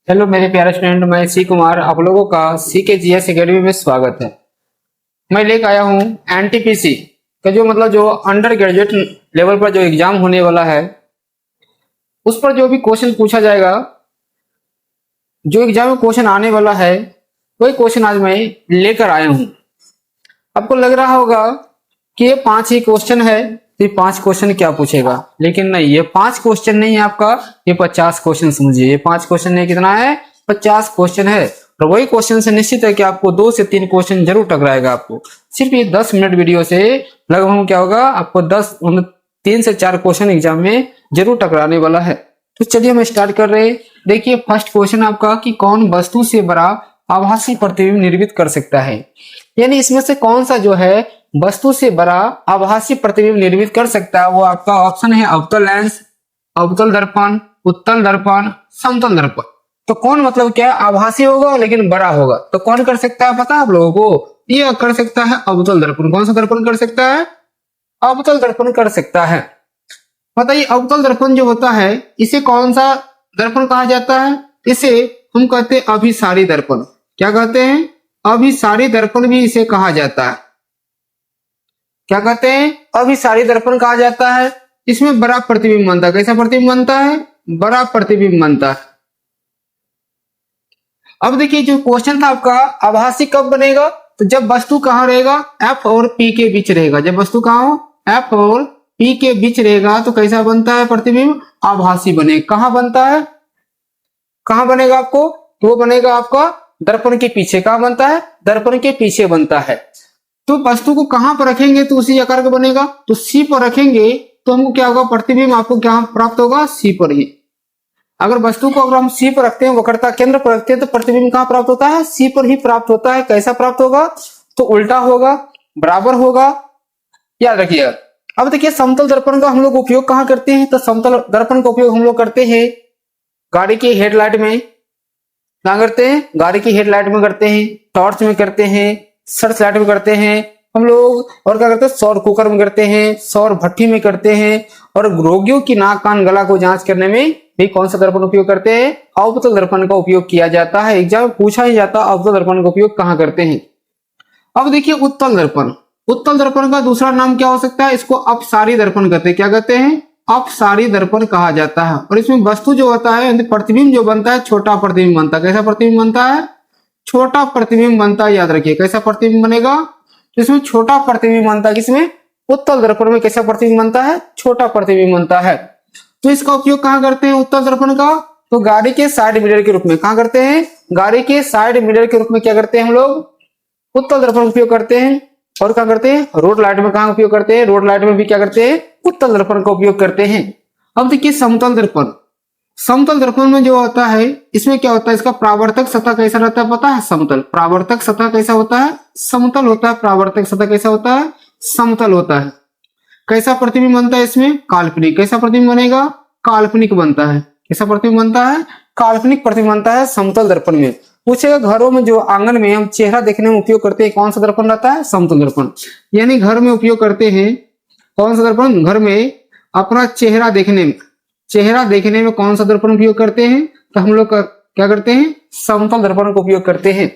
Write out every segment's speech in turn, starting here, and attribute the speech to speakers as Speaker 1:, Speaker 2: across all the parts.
Speaker 1: Hello मेरे प्यारे student, मैं सी कुमार। आप लोगों का सी के जीएस एकेडमी में स्वागत है। मैं लेकर आया हूँ एनटीपीसी का जो अंडर ग्रेजुएट लेवल पर जो एग्जाम होने वाला है उस पर जो भी क्वेश्चन पूछा जाएगा, जो एग्जाम में क्वेश्चन आने वाला है वही क्वेश्चन आज मैं लेकर आया हूँ। आपको लग रहा होगा कि ये 5 ही क्वेश्चन है, तो ये 5 क्वेश्चन क्या पूछेगा, लेकिन नहीं, ये 5 क्वेश्चन नहीं है आपका, ये 50 क्वेश्चन समझिए। ये 5 क्वेश्चन नहीं, कितना है, 50 क्वेश्चन है। और वही क्वेश्चन से निश्चित है कि आपको 2 से 3 क्वेश्चन जरूर टकराएगा। आपको सिर्फ ये 10 मिनट वीडियो से लगभग क्या होगा, आपको 3 से 4 क्वेश्चन एग्जाम में जरूर टकराने वाला है। तो चलिए हम स्टार्ट कर रहे हैं। देखिए फर्स्ट क्वेश्चन आपका कि कौन वस्तु से बड़ा आभासी प्रतिबिंब निर्मित कर सकता है, यानी इसमें से कौन सा जो है वस्तु से बड़ा आभासी प्रतिबिंब निर्मित कर सकता है। वो आपका ऑप्शन है अवतल लेंस, अवतल दर्पण, उत्तल दर्पण, समतल दर्पण। तो कौन मतलब क्या, आभासी होगा लेकिन बड़ा होगा, तो कौन कर सकता है पता है आप लोगों को, ये कर सकता है अवतल दर्पण। कौन सा दर्पण कर सकता है, अवतल दर्पण कर सकता है। बताइए अवतल दर्पण जो होता है इसे कौन सा दर्पण कहा जाता है, इसे हम कहते हैं अभिसारी दर्पण। क्या कहते हैं, अभिसारी दर्पण भी इसे कहा जाता है। क्या कहते हैं, अभिसारी दर्पण कहा जाता है। इसमें बड़ा प्रतिबिंब बनता है। कैसा प्रतिबिंब बनता है, बड़ा प्रतिबिंब बनता है। अब देखिए जो क्वेश्चन था आपका, आभासी कब बनेगा, तो जब वस्तु कहाँ रहेगा, एफ और पी के बीच रहेगा। जब वस्तु कहाँ हो, एफ और पी के बीच रहेगा तो कैसा बनता है प्रतिबिंब, आभासी बनेगा। कहाँ बनता है, कहाँ बनेगा आपको, तो वो बनेगा आपका दर्पण के पीछे। कहाँ बनता है, दर्पण के पीछे बनता है। तो वस्तु को कहां पर रखेंगे तो उसी आकार का बनेगा। तो सी पर रखेंगे तो हमको क्या होगा, प्रतिबिंब आपको क्या प्राप्त होगा, सी पर ही। अगर वस्तु को अगर हम सी पर रखते हैं, वक्रता केंद्र पर रखते हैं, तो प्रतिबिंब कहां प्राप्त होता है, सी पर ही प्राप्त होता है। कैसा प्राप्त होगा, तो उल्टा होगा, बराबर होगा, याद रखिए। अब देखिए समतल दर्पण का हम लोग उपयोग कहां करते हैं, तो समतल दर्पण का उपयोग हम लोग करते हैं गाड़ी की हेडलाइट में। क्या करते हैं, गाड़ी की हेडलाइट में करते हैं, टॉर्च में करते हैं, सर्च लाइट में करते हैं हम लोग, और क्या करते हैं, सौर कुकर में करते हैं, सौर भट्टी में करते हैं, और रोगियों की नाक कान गला को जांच करने में भी कौन सा दर्पण उपयोग करते हैं, अवतल दर्पण का उपयोग किया जाता है। एग्जाम में पूछा ही जाता है अवतल दर्पण का उपयोग कहाँ करते हैं। अब देखिए उत्तल दर्पण, उत्तल दर्पण का दूसरा नाम क्या हो सकता है, इसको अपसारी दर्पण कहते हैं। क्या कहते हैं, अपसारी दर्पण कहा जाता है। और इसमें वस्तु जो होता है, प्रतिबिंब जो बनता है, छोटा प्रतिबिंब बनता है। कैसा प्रतिबिंब बनता है, छोटा प्रतिबिंब बनता है। याद रखिए कैसा प्रतिबिंब बनेगा, तो इसमें छोटा प्रतिबिंब बनता है। किसमें, उत्तल दर्पण में कैसा प्रतिबिंब बनता है, छोटा प्रतिबिंब बनता है। तो इसका उपयोग कहाँ करते हैं उत्तल दर्पण का, तो गाड़ी के साइड मिरर के रूप में। कहाँ करते हैं, गाड़ी के साइड मिरर के रूप में क्या करते हैं हम लोग, उत्तल दर्पण उपयोग करते हैं। और क्या करते हैं, रोड लाइट में कहाँ उपयोग करते हैं, रोड लाइट में भी क्या करते हैं, उत्तल दर्पण का उपयोग करते हैं। अब देखिए समतल दर्पण, समतल दर्पण में जो होता है इसमें क्या होता है, इसका परावर्तक सतह कैसा रहता है पता है, समतल। परावर्तक सतह कैसा होता है, समतल होता है। परावर्तक सतह कैसा होता है, समतल होता है। कैसा प्रतिबिंब बनता है इसमें, काल्पनिक। कैसा प्रतिबिंब बनेगा, काल्पनिक बनता है। कैसा प्रतिबिंब बनता है, काल्पनिक प्रतिबिंब बनता है समतल दर्पण में। पूछेगा घरों में जो आंगन में हम चेहरा देखने में उपयोग करते हैं, कौन सा दर्पण रहता है, समतल दर्पण। यानी घर में उपयोग करते हैं कौन सा दर्पण, घर में अपना चेहरा देखने में, चेहरा देखने में कौन सा दर्पण उपयोग करते हैं, तो हम लोग क्या करते हैं, समतल दर्पण का उपयोग करते हैं।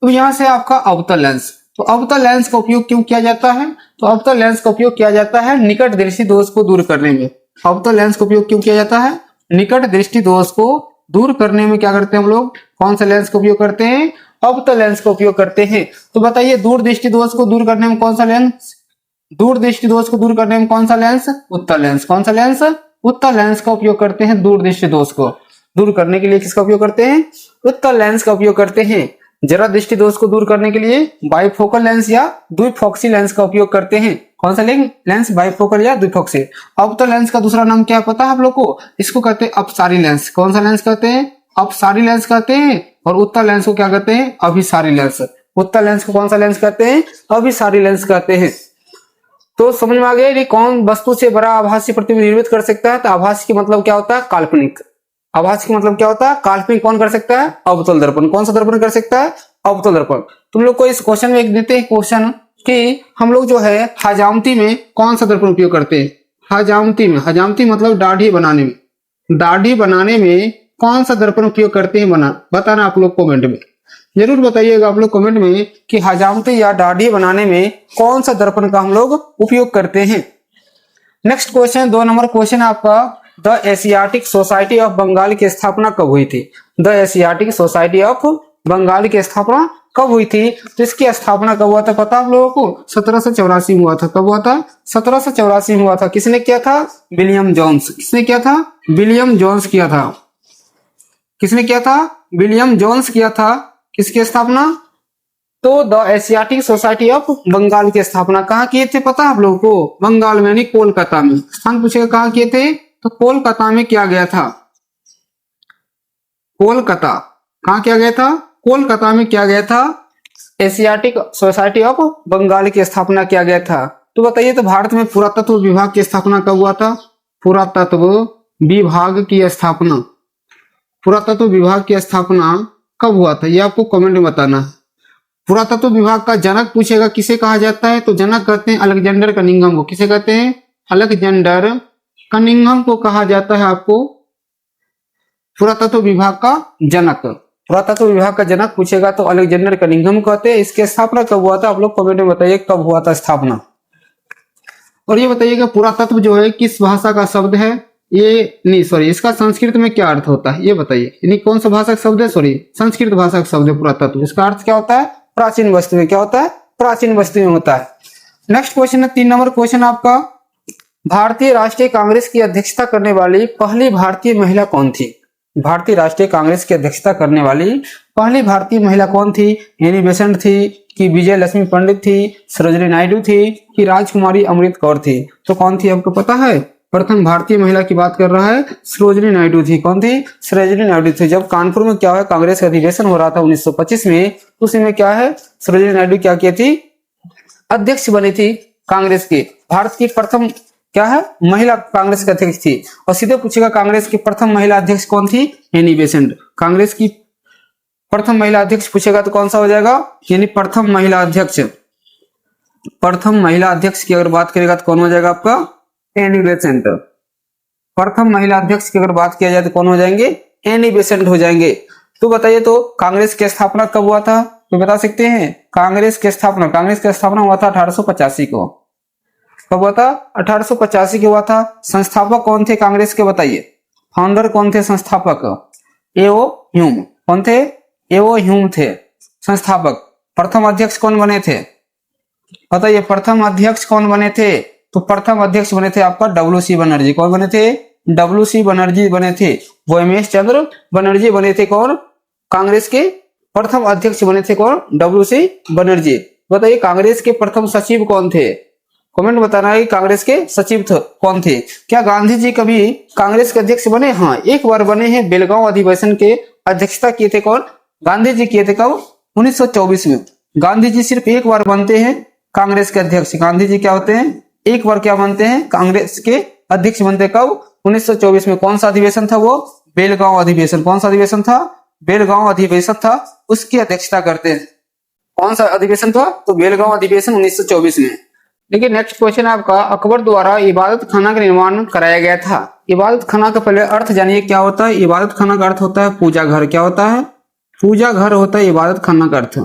Speaker 1: तो यहां से आपका अवतल लेंस, तो अवतल लेंस का उपयोग क्यों किया जाता है, तो अवतल लेंस का उपयोग किया जाता है निकट दृष्टि दोष को दूर करने में। अवतल लेंस का उपयोग क्यों किया जाता है, निकट दृष्टि दोष को दूर करने में क्या करते हैं हम लोग, कौन सा लेंस का उपयोग करते हैं, अवतल लेंस का उपयोग करते हैं। तो बताइए दूर दृष्टि दोष को दूर करने में कौन सा लेंस, दूर दृष्टि दोष को दूर करने में कौन सा लेंस, उत्तल लेंस। कौन सा लेंस, उत्तल लेंस का उपयोग करते हैं दूर दृष्टि दोष को दूर करने के लिए। किसका उपयोग करते हैं, उत्तल लेंस का उपयोग करते हैं। जरा दृष्टि दोष को दूर करने के लिए बाइफोकल लेंस या द्विफोक्सी लेंस का उपयोग करते हैं। कौन सा लेंस, बाइफोकल या द्विफोक्सी। अवतल लेंस का दूसरा नाम क्या पता है आप लोग को, इसको कहते हैं अपसारी लेंस। कौन सा लेंस कहते हैं, अपसारी लेंस कहते हैं। और उत्तल लेंस को क्या कहते हैं, अभिसारी लेंस। उत्तल लेंस को कौन सा लेंस कहते हैं, अभिसारी लेंस कहते हैं। तो समझ में आ गया कि कौन वस्तु से बड़ा आभासी प्रतिबिंब निर्मित कर सकता है, तो आभासी की मतलब क्या होता है, काल्पनिक। आभासी की मतलब क्या होता है, काल्पनिक। कौन कर सकता है, अवतल दर्पण। कौन सा दर्पण कर सकता है, अवतल दर्पण। तुम लोग को इस क्वेश्चन में एक देते हैं क्वेश्चन कि हम लोग जो है हजामती में कौन सा दर्पण उपयोग करते हैं, हजामती में। हजामती मतलब दाढ़ी बनाने में, दाढ़ी बनाने में कौन सा दर्पण उपयोग करते हैं बताना आप लोग कमेंट में। जरूर बताइएगा आप लोग कमेंट में कि हजामती या दाढ़ी बनाने में कौन सा दर्पण का हम लोग उपयोग करते हैं। नेक्स्ट क्वेश्चन 2 नंबर क्वेश्चन आपका, the Asiatic Society of Bengal की स्थापना कब हुई थी? The Asiatic Society of Bengal की स्थापना कब हुई थी? तो इसकी स्थापना कब हुआ था पता आप लोगों को? 1784 में हुआ था। कब हुआ था? 1784 में हुआ था। किसने किया था? William Jones. किसने किया था? विलियम जोन्स किया था। किसने किया था? विलियम जोन्स किया था। किसकी स्थापना? तो the Asiatic Society of Bengal की स्थापना कहाँ किए थे पता है आप लोगों को? बंगाल में यानी कोलकाता में। स्थान पूछेगा कहाँ किए थे? तो कोलकाता में किया गया था। कोलकाता कहाँ किया गया था? कोलकाता में किया गया था। एशियाटिक सोसाइटी ऑफ बंगाल की स्थापना किया गया था। तो बताइए, तो भारत में पुरातत्व विभाग की स्थापना कब हुआ था? पुरातत्व विभाग की स्थापना, पुरातत्व विभाग की स्थापना कब हुआ था? ये आपको कमेंट में बताना। पुरातत्व विभाग का जनक पूछेगा किसे कहा जाता है? तो जनक कहते हैं अलेक्जेंडर कनिंघम को। किसे कहते हैं? अलेक्जेंडर कनिंघम को कहा जाता है आपको पुरातत्व विभाग का जनक। पुरातत्व विभाग का जनक पूछेगा तो अलेक्जेंडर कनिंघम कहते हैं। इसकी स्थापना कब हुआ था? आप लोग कमेंट में बताइए कब हुआ था स्थापना। और ये बताइएगा पुरातत्व जो है किस भाषा का शब्द है? ये नहीं सॉरी, इसका संस्कृत में क्या अर्थ होता है ये बताइए। यानी कौन सा भाषा का शब्द है? सॉरी, संस्कृत भाषा का शब्द है पुरातत्व। इसका अर्थ क्या होता है? प्राचीन वस्तु में। क्या होता है? प्राचीन वस्तु में होता है। नेक्स्ट क्वेश्चन है 3 नंबर क्वेश्चन आपका, भारतीय राष्ट्रीय कांग्रेस की अध्यक्षता करने वाली पहली भारतीय महिला कौन थी? भारतीय राष्ट्रीय कांग्रेस की अध्यक्षता करने वाली पहली भारतीय महिला कौन थी? एनी बेसेंट थी कि विजय लक्ष्मी पंडित थी, सरोजिनी नायडू थी कि राजकुमारी अमृत कौर थी? तो कौन थी आपको पता है? प्रथम भारतीय महिला की बात कर रहा है, सरोजिनी नायडू थी। कौन थी? सरोजिनी नायडू थी। जब कानपुर में क्या है कांग्रेस का अधिवेशन हो रहा था 1925 में, उसी में क्या है सरोजिनी नायडू क्या की थी? अध्यक्ष बनी थी कांग्रेस की। भारत की प्रथम क्या है महिला कांग्रेस के अध्यक्ष थी। और सीधे पूछेगा कांग्रेस की प्रथम महिला अध्यक्ष कौन थी? Annie Besant. कांग्रेस की प्रथम महिला अध्यक्ष पूछेगा तो कौन सा हो जाएगा? यानी प्रथम महिला अध्यक्ष। प्रथम महिला अध्यक्ष की अगर बात करेगा तो कौन हो जाएगा आपका? Annie Besant. प्रथम महिला अध्यक्ष की अगर बात किया जाए तो कौन हो जाएंगे? एनी बेसेंट हो जाएंगे। तो बताइए, तो कांग्रेस की स्थापना कब हुआ था? तो बता सकते हैं कांग्रेस की स्थापना हुआ था 1885 को। कब हुआ था? 1885 को हुआ था। संस्थापक कौन थे कांग्रेस के बताइए? फाउंडर कौन थे संस्थापक? एओ ह्यूम। कौन थे? एओ ह्यूम थे संस्थापक। प्रथम अध्यक्ष कौन बने थे बताइए? प्रथम अध्यक्ष कौन बने थे? तो प्रथम अध्यक्ष बने थे आपका डब्ल्यू.सी. बनर्जी। कौन बने थे? डब्ल्यू.सी. बनर्जी बने थे। वोमेश चंद्र बनर्जी बने थे। कौन? कांग्रेस के प्रथम अध्यक्ष बने थे। कौन? डब्ल्यू.सी. बनर्जी। बताइए कांग्रेस के प्रथम सचिव कौन थे? कमेंट बताना है कांग्रेस के सचिव कौन थे। क्या गांधी जी कभी कांग्रेस के अध्यक्ष बने? हाँ, एक बार बने हैं। बेलगांव अधिवेशन के अध्यक्षता किए थे। कौन? गांधी जी किए थे। कब? 1924 में। गांधी जी सिर्फ एक बार बनते हैं कांग्रेस के अध्यक्ष। गांधी जी क्या होते हैं? एक बार क्या बनते हैं? कांग्रेस के अध्यक्ष बनते हैं। कब? 1924 में। कौन सा अधिवेशन था वो? बेलगांव अधिवेशन। कौन सा अधिवेशन था? बेलगांव अधिवेशन था। उसकी अध्यक्षता करते हैं। कौन सा अधिवेशन था? तो बेलगांव अधिवेशन 1924 में। देखिए नेक्स्ट क्वेश्चन आपका, अकबर द्वारा इबादत खाना का निर्माण कराया गया था। इबादत खाना का पहले अर्थ जानिए क्या होता है। इबादत खाना का अर्थ होता है पूजा घर। क्या होता है? पूजा घर होता है इबादत खाना का अर्थ।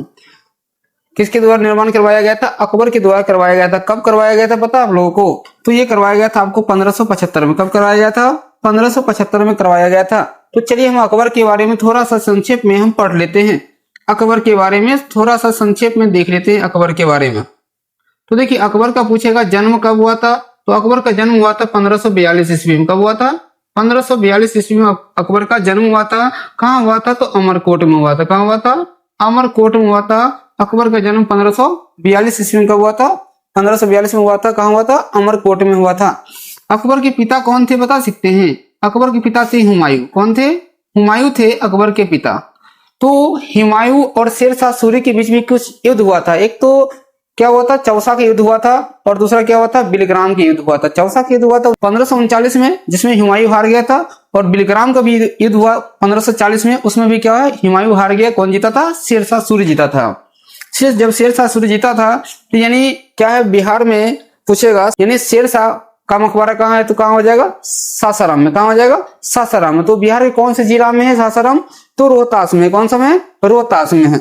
Speaker 1: किसके द्वारा निर्माण करवाया गया था? अकबर के द्वारा करवाया गया था। कब करवाया गया था पता आप लोगों को? तो ये करवाया गया था आपको 1575 में। कब करवाया गया था? 1575 में करवाया गया था। तो चलिए हम अकबर के बारे में थोड़ा सा संक्षेप में हम पढ़ लेते हैं। अकबर के बारे में थोड़ा सा संक्षेप में देख लेते हैं अकबर के बारे में। तो देखिए अकबर का पूछेगा जन्म कब हुआ था? तो अकबर का जन्म हुआ था 1542 ईस्वी में। कब हुआ था? 1542 ईस्वी में अकबर का जन्म हुआ था। कहाँ हुआ था? तो अमरकोट में हुआ था। कहाँ हुआ था? अमरकोट में हुआ था। अकबर का जन्म 1542 ईस्वी में कब हुआ था? 1542 में हुआ था। कहाँ हुआ था? अमरकोट में हुआ था। अकबर के पिता कौन थे बता सकते हैं? अकबर के पिता थे हुमायूं। कौन थे? हुमायूं थे अकबर के पिता। तो हुमायूं और शेरशाह सूरी के बीच में कुछ युद्ध हुआ था। एक तो क्या हुआ था? चौसा का युद्ध हुआ था और दूसरा क्या हुआ था? बिलग्राम का युद्ध हुआ था। चौसा का युद्ध हुआ था 1539 में जिसमें हुमायूं हार गया था, और बिलग्राम का भी युद्ध हुआ 1540 में, उसमें भी क्या है? हुमायूं हार गया। कौन जीता था? शेरशाह सूरी जीता था। जब शेरशाह सूरी जीता था तो यानी क्या है बिहार में पूछेगा, यानी शेरशाह का मकबरा कहाँ है, तो कहाँ हो जाएगा, सासाराम में। कहाँ हो जाएगा, सासाराम में। तो बिहार के कौन से जिला में है सासाराम, तो रोहतास में। कौन सा में है, रोहतास में है।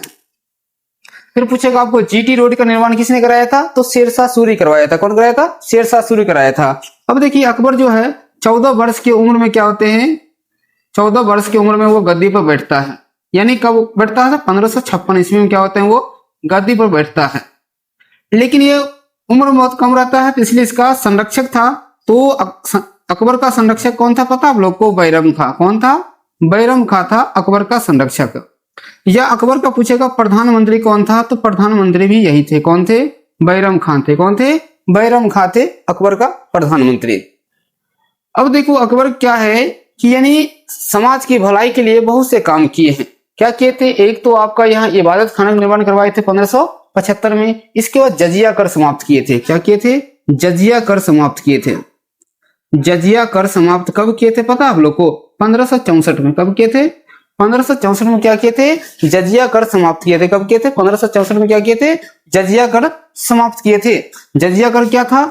Speaker 1: फिर पूछेगा आपको जीटी रोड का निर्माण किसने कराया था, तो शेरशाह सूरी करवाया था। कौन कराया था, शेरशाह सूरी कराया था। अब देखिए अकबर जो है 14 वर्ष की उम्र में क्या होते हैं, 14 वर्ष की उम्र में वो गद्दी पर बैठता है। यानी कब बैठता है, 1556 ईस्वी में क्या होते हैं, वो गद्दी पर बैठता है। लेकिन ये उम्र बहुत कम रहता है, तो इसलिए इसका संरक्षक था, तो अकबर का संरक्षक कौन था पता आप लोग को, बैरम खां। कौन था, बैरम खां था अकबर का संरक्षक। या अकबर का पूछेगा प्रधानमंत्री कौन था, तो प्रधानमंत्री भी यही थे। कौन थे, बैरम खां थे। कौन थे, बैरम खां थे अकबर का प्रधानमंत्री। अब देखो अकबर क्या है कि यानी समाज की भलाई के लिए बहुत से काम किए हैं। क्या किए थे, एक तो आपका यहाँ इबादत खाना का निर्माण करवाए थे 1575 में। इसके बाद जजिया कर समाप्त किए थे। क्या किए थे, जजिया कर समाप्त किए थे। जजिया कर समाप्त कब किए थे पता आप लोग को, 1564 में। कब किए थे, 1564 में क्या किए थे, जजिया कर समाप्त किए थे। कब किए थे, 1564 में क्या किए थे, जजिया कर समाप्त किए थे। जजिया कर क्या था,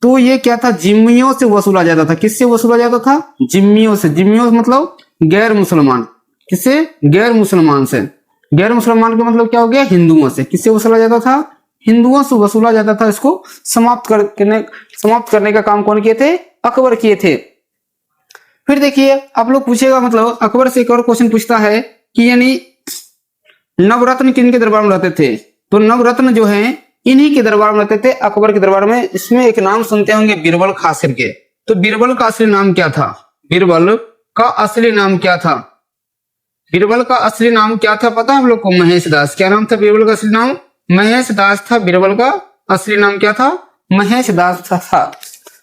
Speaker 1: तो ये क्या था, जिम्मियों से वसूला जाता था। किससे वसूला जाता था, जिम्मियों से। जिम्मियों मतलब गैर मुसलमान। किससे, गैर मुसलमान से। गैर मुसलमान का मतलब क्या हो गया, हिंदुओं से। किससे वसूला जाता था, हिंदुओं से वसूला जाता था। इसको समाप्त करने का काम कौन किए थे, अकबर किए थे। फिर देखिए आप लोग पूछेगा, मतलब अकबर से एक और क्वेश्चन पूछता है कि यानी नवरत्न किन के दरबार में रहते थे, तो नवरत्न जो है इन्हीं के दरबार में रहते थे, अकबर के दरबार में। इसमें एक नाम सुनते होंगे बीरबल खास करके, तो बीरबल का असली नाम क्या था, बीरबल का असली नाम क्या था, बीरबल का असली नाम क्या था पता है आप लोग को, महेश दास। क्या नाम था बीरबल का असली नाम, महेश दास था। बीरबल का असली नाम क्या था, महेश दास था।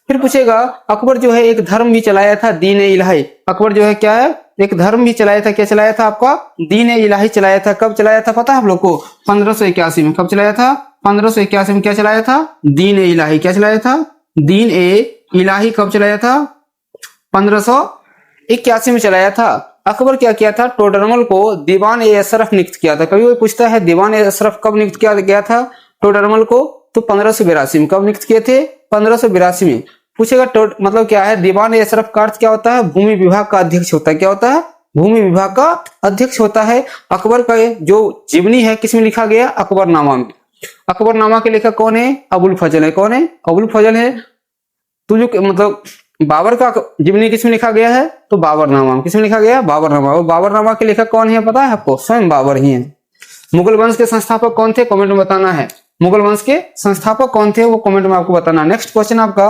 Speaker 1: फिर पूछेगा अकबर जो है एक धर्म भी चलाया था, दीन ए इलाही। अकबर जो है क्या है, एक धर्म भी चलाया था। क्या चलाया था आपका, दीन ए इलाही चलाया था। कब चलाया था पता है आप लोग को, 1581 में। कब चलाया था, 1581 में। क्या चलाया था, दीन ए इलाही। क्या चलाया था, दीन ए इलाही। कब चलाया था, 1581 में चलाया था। अकबर क्या किया था, टोडरमल को दीवान ए अशरफ नियुक्त किया था। कभी कोई पूछता है दीवान ए अशरफ कब नियुक्त किया गया था टोडरमल को, तो 1582 में। कब नियुक्त किए थे, 1582 में। पूछेगा मतलब क्या है, दीवान ए अशरफ का अर्थ क्या होता है, भूमि विभाग का अध्यक्ष होता है। क्या होता है, भूमि विभाग का अध्यक्ष होता है। अकबर का जो जीवनी है किसमें लिखा गया, अकबरनामा में। अकबरनामा के लेखक कौन है, अबुल फजल है। कौन है, अबुल फजल है। तो जो मतलब बाबर का जीवनी किसमें लिखा गया है, तो बाबरनामा। किसमें लिखा गया, बाबरनामा। और बाबरनामा के लेखक कौन है पता है आपको, स्वयं बाबर ही है। मुगल वंश के संस्थापक कौन थे, कमेंट में बताना है। मुगल वंश के संस्थापक कौन थे वो कमेंट में आपको बताना। नेक्स्ट क्वेश्चन आपका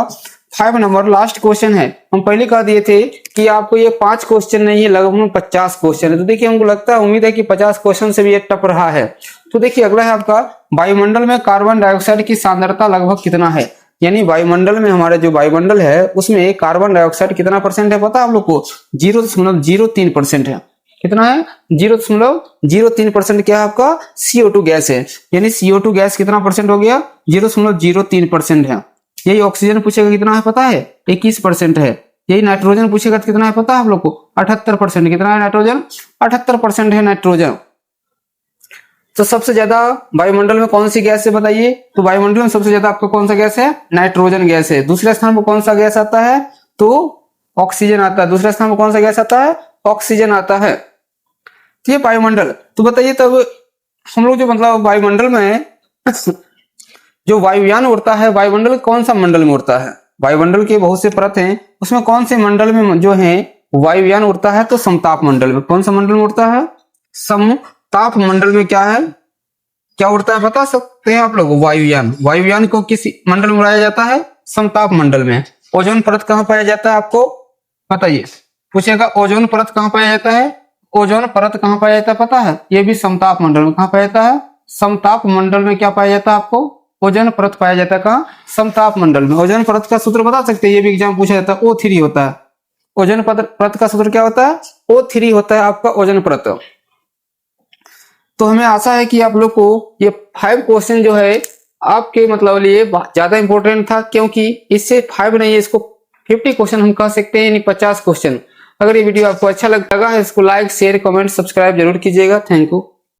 Speaker 1: 5 नंबर लास्ट क्वेश्चन है। हम पहले कह दिए थे कि आपको ये 5 क्वेश्चन नहीं है, लगभग 50 क्वेश्चन है। तो देखिए हमको लगता है, उम्मीद है कि 50 क्वेश्चन से भी ये टफ रहा है। तो देखिए अगला है आपका, वायुमंडल में कार्बन डाइऑक्साइड की सांद्रता लगभग कितना है। यानी वायुमंडल में, हमारे जो वायुमंडल है उसमें कार्बन डाइऑक्साइड कितना परसेंट है पता है आप लोग को, 0.03% है। कितना है, 0.03% क्या है आपका, CO2 गैस है। यानी CO2 गैस कितना परसेंट हो गया, 0.03% है। यही ऑक्सीजन पूछेगा कितना है पता है, 21% है। यही नाइट्रोजन पूछेगा कितना है पता है आप लोग को, 78%। कितना है नाइट्रोजन, 78% है नाइट्रोजन। तो सबसे ज्यादा वायुमंडल में कौन सी गैस है बताइए, तो वायुमंडल में सबसे ज्यादा आपका कौन सा गैस है, नाइट्रोजन गैस है। दूसरे स्थान पर कौन सा गैस आता है, तो ऑक्सीजन आता है। दूसरे स्थान पर कौन सा गैस आता है, ऑक्सीजन आता है। तो ये वायुमंडल। तो बताइए तब हम लोग जो मतलब वायुमंडल में जो वायुयान उड़ता है, वायुमंडल कौन सा मंडल में उड़ता है, वायुमंडल के बहुत से परत हैं, उसमें कौन से मंडल में जो है वायुयान उड़ता है, तो समताप मंडल में। कौन सा मंडल में उड़ता है, समताप मंडल में। क्या है, क्या उड़ता है बता सकते हैं आप लोग, वायुयान। वायुयान को किस मंडल में उड़ाया जाता है, समताप मंडल में। ओजोन परत कहां पाया जाता है आपको बताइए, पूछेगा ओजोन परत कहां पाया जाता है, ओजोन परत कहां पाया जाता है पता है, ये भी समताप मंडल में। कहां पाया जाता है, समताप मंडल में। क्या पाया जाता है आपको, ओजोन परत पाया जाता है कहां, समताप मंडल में। ओजोन परत का सूत्र बता सकते हैं, ये भी एग्जाम पूछा जाता है, O3 होता है। ओजोन परत का सूत्र क्या होता है, O3 होता है आपका ओजोन परत। तो हमें आशा है कि आप लोग को ये 5 क्वेश्चन जो है आपके मतलब लिए ज्यादा इंपॉर्टेंट था, क्योंकि इससे 5 नहीं है, इसको 50 क्वेश्चन हम कह सकते हैं, यानी 50 क्वेश्चन। अगर ये वीडियो आपको अच्छा लगा है, इसको लाइक शेयर कमेंट सब्सक्राइब जरूर कीजिएगा। Thank you.